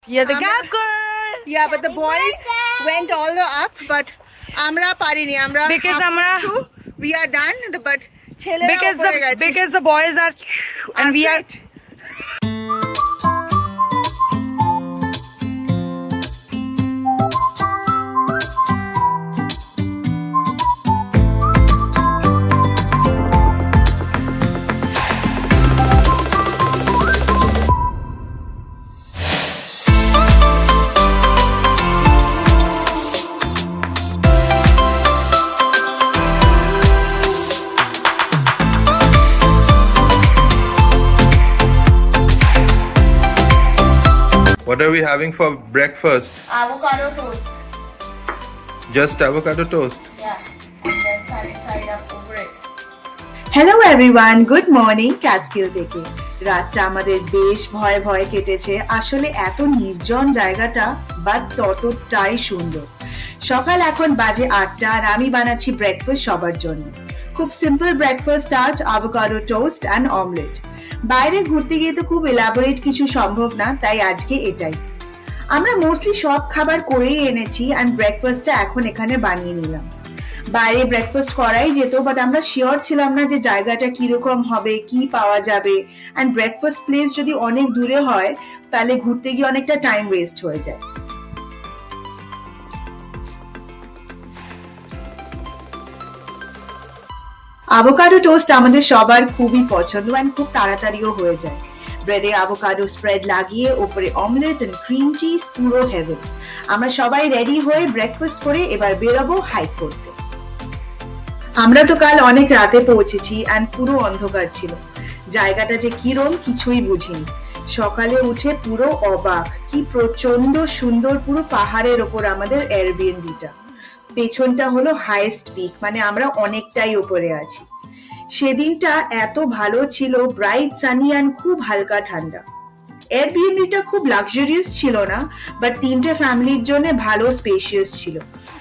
Yeah, the gap girl. Yeah, but the boys went all the up, but amra parini. Amra because amra we are done, but because the boys are and we are. What are we having for breakfast? Avocado toast. Just avocado toast? Yeah, and then side up over it. Hello everyone, good morning Catskill থেকে। রাতটা আমাদের বেশ ভয়ে ভয়ে কেটেছে। আসলে এত নির্জন জায়গাটা বাট ততটাই সুন্দর। সকাল এখন বাজে 8টা আর আমি বানাচ্ছি ব্রেকফাস্ট সবার জন্য। খুব সিম্পল ব্রেকফাস্ট আজ, আভোকাডো টোস্ট অ্যান্ড অমলেট। বাইরে ঘুরতে গিয়ে তো খুব এলাবোরেট কিছু সম্ভব না, তাই আজকে এটাই। আমরা মোস্টলি সব খাবার করেই এনেছি অ্যান্ড ব্রেকফাস্টটা এখন এখানে বানিয়ে নিলাম। বাইরে ব্রেকফাস্ট করাই যেত, বাট আমরা শিওর ছিলাম না যে জায়গাটা কিরকম হবে, কি পাওয়া যাবে, অ্যান্ড ব্রেকফাস্ট প্লেস যদি অনেক দূরে হয় তাহলে ঘুরতে গিয়ে অনেকটা টাইম ওয়েস্ট হয়ে যায়। আভোকাডো টোস্ট আমাদের সবার খুবই পছন্দ অ্যান্ড খুব তাড়াতাড়িও হয়ে যায়। ব্রেডে আভোকাডো স্প্রেড লাগিয়ে ওপরে অমলেট এন্ড ক্রিম চিজ, পুরো হেভেন। আমরা সবাই রেডি হয়ে ব্রেকফাস্ট করে এবার বেরোবো হাইক করতে। আমরা তো কাল অনেক রাতে পৌঁছেছি অ্যান্ড পুরো অন্ধকার ছিল। জায়গাটা যে কিরম কিছুই বুঝিনি। সকালে উঠে পুরো অবাক, কি প্রচন্ড সুন্দর, পুরো পাহাড়ের ওপর আমাদের এয়ারবিএনবিটা। পেছনটা হলো হাইয়েস্ট পিক, মানে আমরা অনেকটাই উপরে আছি। সেদিনটা এত ভালো ছিল, ব্রাইট সানি অ্যান্ড খুব হালকা ঠান্ডা। এয়ারবিএনবিটা খুব লাক্সারিয়াস ছিল না, বাট 3টে ফ্যামিলির জন্য ভালো স্পেশিয়াস ছিল।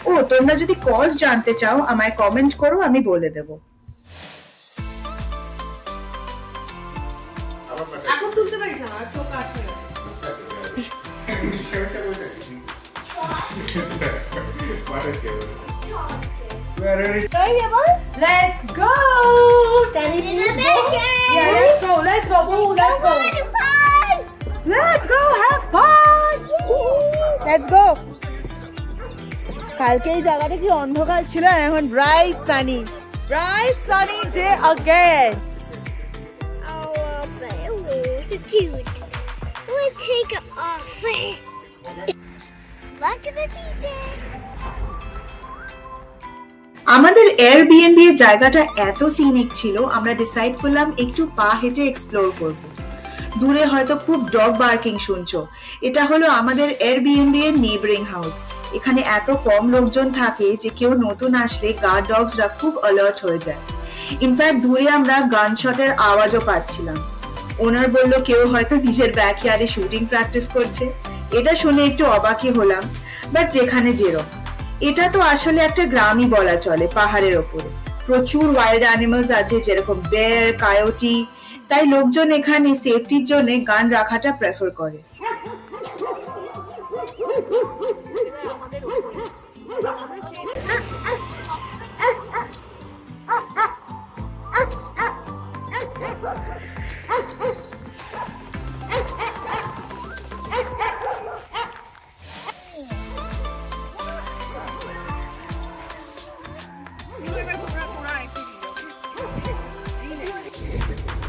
ও, তোমরা যদি কস্ট জানতে চাও আমায় কমেন্ট করো, আমি বলে দেবো। এখন তুলতে পারিস না, চোখ আটকে গেছে। Let's go. Yeah, let's go. Let's go. Ooh, let's go. Let's go have fun. Let's go. কালকে এই জায়গাটা কি অন্ধকার ছিল, আর এখন bright Sunny. Bright sunny day again. Oh, but it was so cute. Let's take it off. Back to the DJ. আমাদের Airbnb এর জায়গাটা এত সিনিক ছিল, আমরা ডিসাইড করলাম একটু পা হেঁটে এক্সপ্লোর করব। দূরে হয়তো খুব ডগ বার্কিং শুনছো, এটা হলো আমাদের এয়ারবিএনবি এর নেইবারিং হাউস। এখানে এত কম লোকজন থাকে যে কেউ নতুন আসলে গার্ড ডগসরা খুব অ্যালার্ট হয়ে যায়। ইনফ্যাক্ট দূরে আমরা গান শটের আওয়াজও পাচ্ছিলাম। ওনার বলল কেউ হয়তো নিজের ব্যাকইয়ার্ডে শুটিং প্র্যাকটিস করছে। এটা শুনে একটু অবাকই হলাম, বাট যেখানে যেরকম। এটা তো আসলে একটা গ্রামই বলা চলে, পাহাড়ের ওপরে প্রচুর ওয়াইল্ড অ্যানিমালস আছে, যেরকম বেয়ার, কায়োটি। তাই লোকজন এখানে সেফটির জন্য গান রাখাটা প্রেফার করে।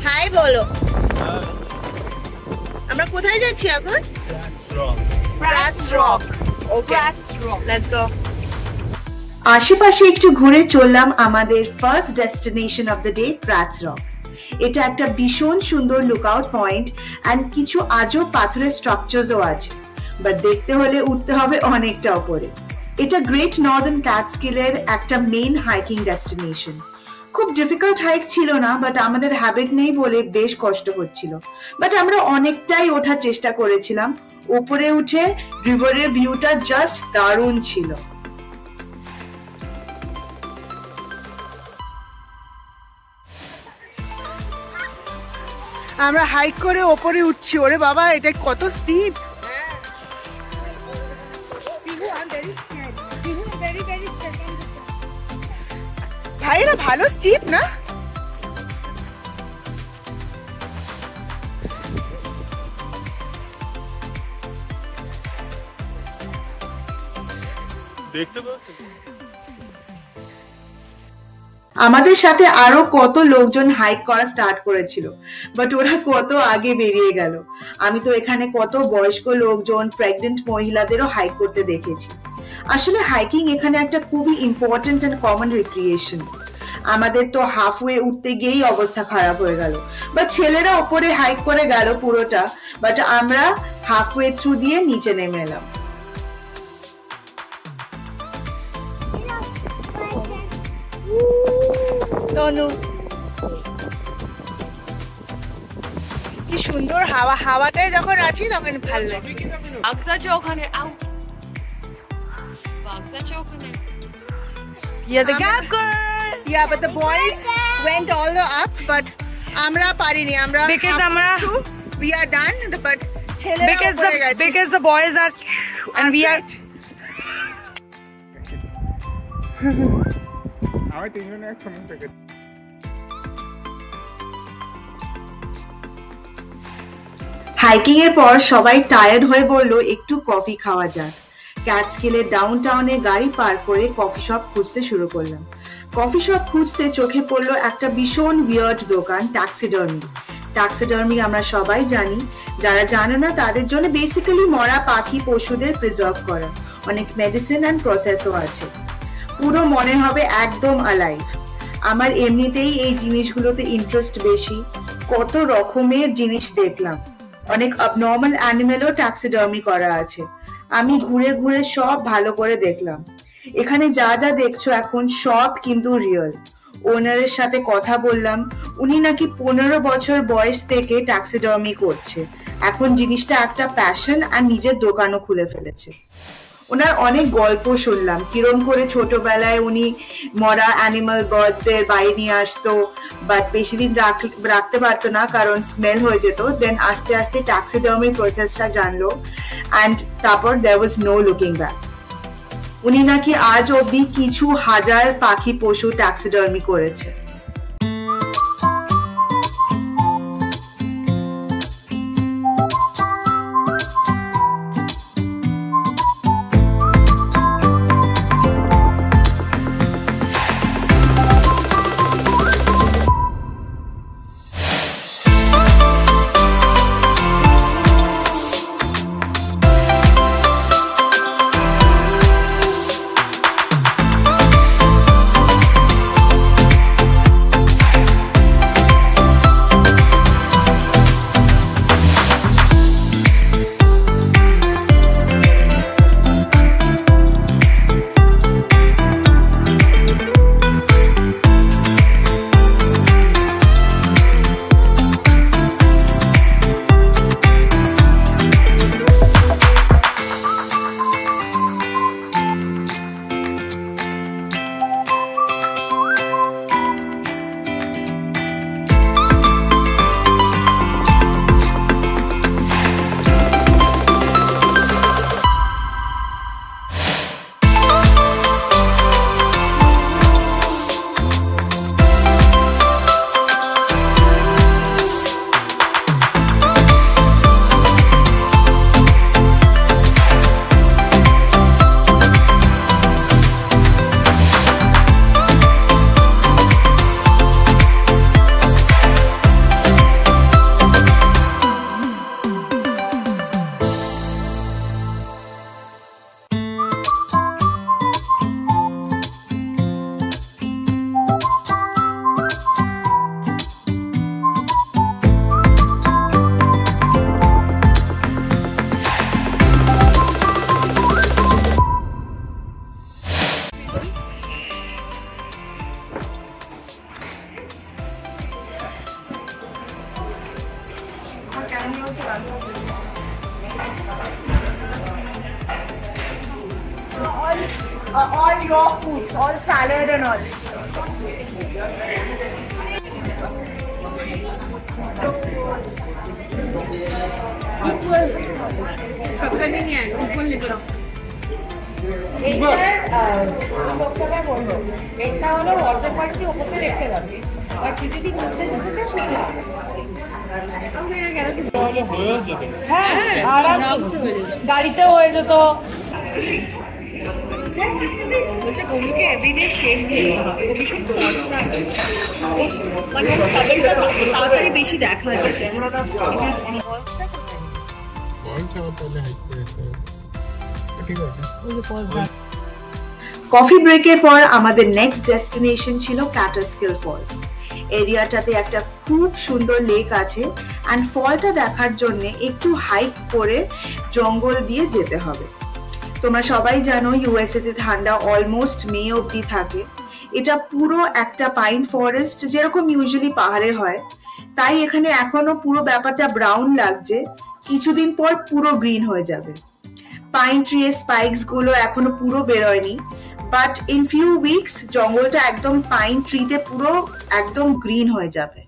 হাই বলো। আমরা কোথায় যাচ্ছি এখন? Pratt's Rock. Okay. Pratt's Rock. Let's go. আশেপাশে একটু ঘুরে চললাম আমাদের first destination of the day, Pratt's Rock. এটা একটা ভীষণ সুন্দর লুকআউট পয়েন্ট অ্যান্ড কিছু আজব পাথরের স্ট্রাকচারসও আছে, বাট দেখতে হলে উঠতে হবে অনেকটা উপরে। এটা গ্রেট নর্দার্ন ক্যাটস্কিলের একটা মেইন হাইকিং ডেস্টিনেশন। খুব ডিফিকাল্ট হাইক ছিল না, বাট আমাদের হ্যাবিট নেই বলে বেশ কষ্ট হচ্ছিল। বাট আমরা অনেকটাই ওঠার চেষ্টা করেছিলাম। উপরে উঠে রিভারের ভিউটা জাস্ট দারুণ ছিল। আমরা হাইক করে ওপরে উঠছি। ওরে বাবা, এটা কত steep! very steep. You know, very steep on the side. ভাই এটা ভালো স্টিপ না? দেখতে পাচ্ছেন? আমাদের সাথে আরো কত লোকজন হাইক করা স্টার্ট করেছিল, বাট ওরা কত আগে বেরিয়ে গেল। আমি তো এখানে কত বয়স্ক লোকজন, প্রেগনেন্ট মহিলাদেরও হাইক করতে দেখেছি। আসলে হাইকিং এখানে একটা খুবই ইম্পর্টেন্ট এন্ড কমন রিক্রিয়েশন। আমাদের তো হাফওয়ে উঠতে গিয়েই অবস্থা খারাপ হয়ে গেল, বাট ছেলেরা ওপরে হাইক করে গেল পুরোটা, বাট আমরা হাফওয়ে থ্রু দিয়ে নিচে নেমে এলাম। কি সুন্দর হাওয়া, হাওয়াটায় যখন আছি তখন ভালো লাগে। বাগজাছে ওখানে, আউ বাগজাছে ওখানে। Yeah, the gap girl. Yeah, but the boys went all the up, but আমরা পারিনি। আমরা Because আমরা we are done, but ছেলেরা উপরে গেছে। because the boys are and we are আমি তিনজনে একসঙ্গে থেকে হাইকিং এর পর সবাই টায়ার্ড হয়ে বলল একটু কফি খাওয়া যাক। ক্যাটস্কিলের ডাউন টাউনে গাড়ি পার করে কফি শপ খুঁজতে শুরু করলাম। কফি শপ খুঁজতে চোখে পড়লো একটা ভীষণ উইয়ার্ড দোকান, ট্যাক্সিডার্মি। ট্যাক্সিডার্মি আমরা সবাই জানি, যারা জানে না তাদের জন্য বেসিক্যালি মরা পাখি পশুদের প্রিজার্ভ করা। অনেক মেডিসিন অ্যান্ড প্রসেসও আছে, পুরো মনে হবে একদম অ্যালাইভ। আমার এমনিতেই এই জিনিসগুলোতে ইন্টারেস্ট বেশি, কত রকমের জিনিস দেখলাম। অনেক অবনর্মাল অ্যানিমেলও ট্যাক্সিডার্মি করা আছে। আমি ঘুরে ঘুরে সব ভালো করে দেখলাম। এখানে যা যা দেখছো এখন সব কিন্তু রিয়েল। ওনারের সাথে কথা বললাম, উনি নাকি 15 বছর বয়স থেকে ট্যাক্সিডার্মি করছে। এখন জিনিসটা একটা প্যাশন আর নিজের দোকানও খুলে ফেলেছে। ওনার অনেক গল্প শুনলাম, কিরম করে ছোটবেলায় উনি মরা অ্যানিমাল বার্ডসদের বাইরে নিয়ে আসতো, বাট বেশি দিন রাখতে পারতো না কারণ স্মেল হয়ে যেত। দেন আস্তে আস্তে ট্যাক্সিডার্মির প্রসেসটা জানলো, অ্যান্ড তারপর দেয়ার ওয়াজ নো লুকিং ব্যাক। উনি নাকি আজ অবধি কিছু হাজার পাখি পশু ট্যাক্সিডার্মি করেছে। All raw food, all salad and all. এটা হলো ওয়াটার পার্কটি ওপরে দেখতে পাবে আর তুই যদি নিচে যেতে চাস হ্যাঁ আরামসে গাড়িতে হয়ে যেত কবিকে এভরিডে শেষ মানে তাড়াতাড়ি বেশি দেখা যায় কফি ব্রেকের পর আমাদের নেক্সট ডেস্টিনেশন ছিল ক্যাটাস্কিল ফলস। এরিয়াটাতে একটা খুব সুন্দর লেক আছে অ্যান্ড ফলটা দেখার জন্য একটু হাইক করে জঙ্গল দিয়ে যেতে হবে। তোমরা সবাই জানো ইউএসএ তে ঠান্ডা অলমোস্ট মে অবধি থাকে। এটা পুরো একটা পাইন ফরেস্ট, যেরকম ইউজুয়ালি পাহাড়ে হয়, তাই এখানে এখনো পুরো ব্যাপারটা ব্রাউন লাগছে, কিছুদিন পর পুরো গ্রিন হয়ে যাবে। পাইন ট্রি এর স্পাইকস গুলো এখনো পুরো বেরোয়নি, বাট ইন ফিউ উইকস জঙ্গলটা একদম পাইন ট্রিতে পুরো একদম গ্রিন হয়ে যাবে।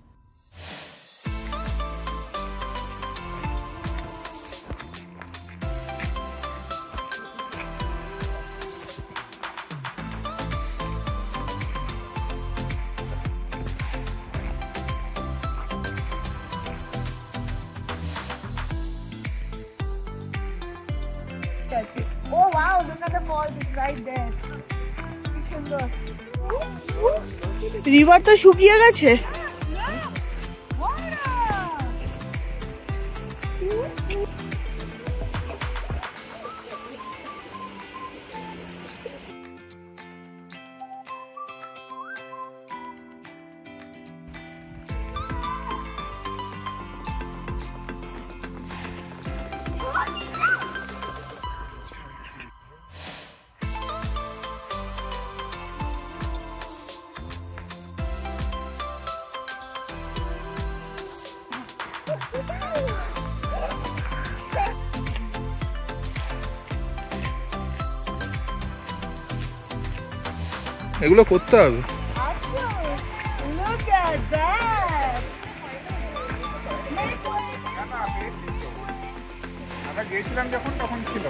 Oh wow, look at the falls, it's right there. River তো শুকিয়ে গেছে। এগুলো করতে হবে। Look at that. আমরা গিয়েছিলাম যখন তখন ছিল।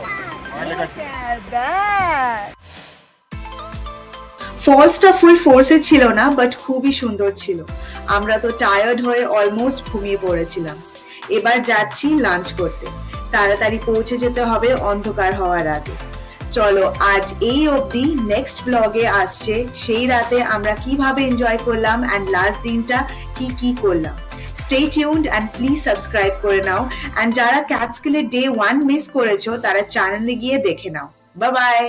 Look at that. ফলসটা ফুল ফোর্সে ছিল না, বাট খুবই সুন্দর ছিল। আমরা তো টায়ার্ড হয়ে অলমোস্ট ঘুমিয়ে পড়েছিলাম। এবার যাচ্ছি লাঞ্চ করতে, তাড়াতাড়ি পৌঁছে যেতে হবে অন্ধকার হওয়ার আগে। চলো আজ এই অবধি, নেক্সট ব্লগে আসছে সেই রাতে আমরা কিভাবে এনজয় করলাম অ্যান্ড লাস্ট দিনটা কি করলাম। Stay tuned and please subscribe করে নাও, অ্যান্ড যারা ক্যাটস্কিলের ডে 1 মিস করেছো তারা চ্যানেলে গিয়ে দেখে নাও। Bye bye.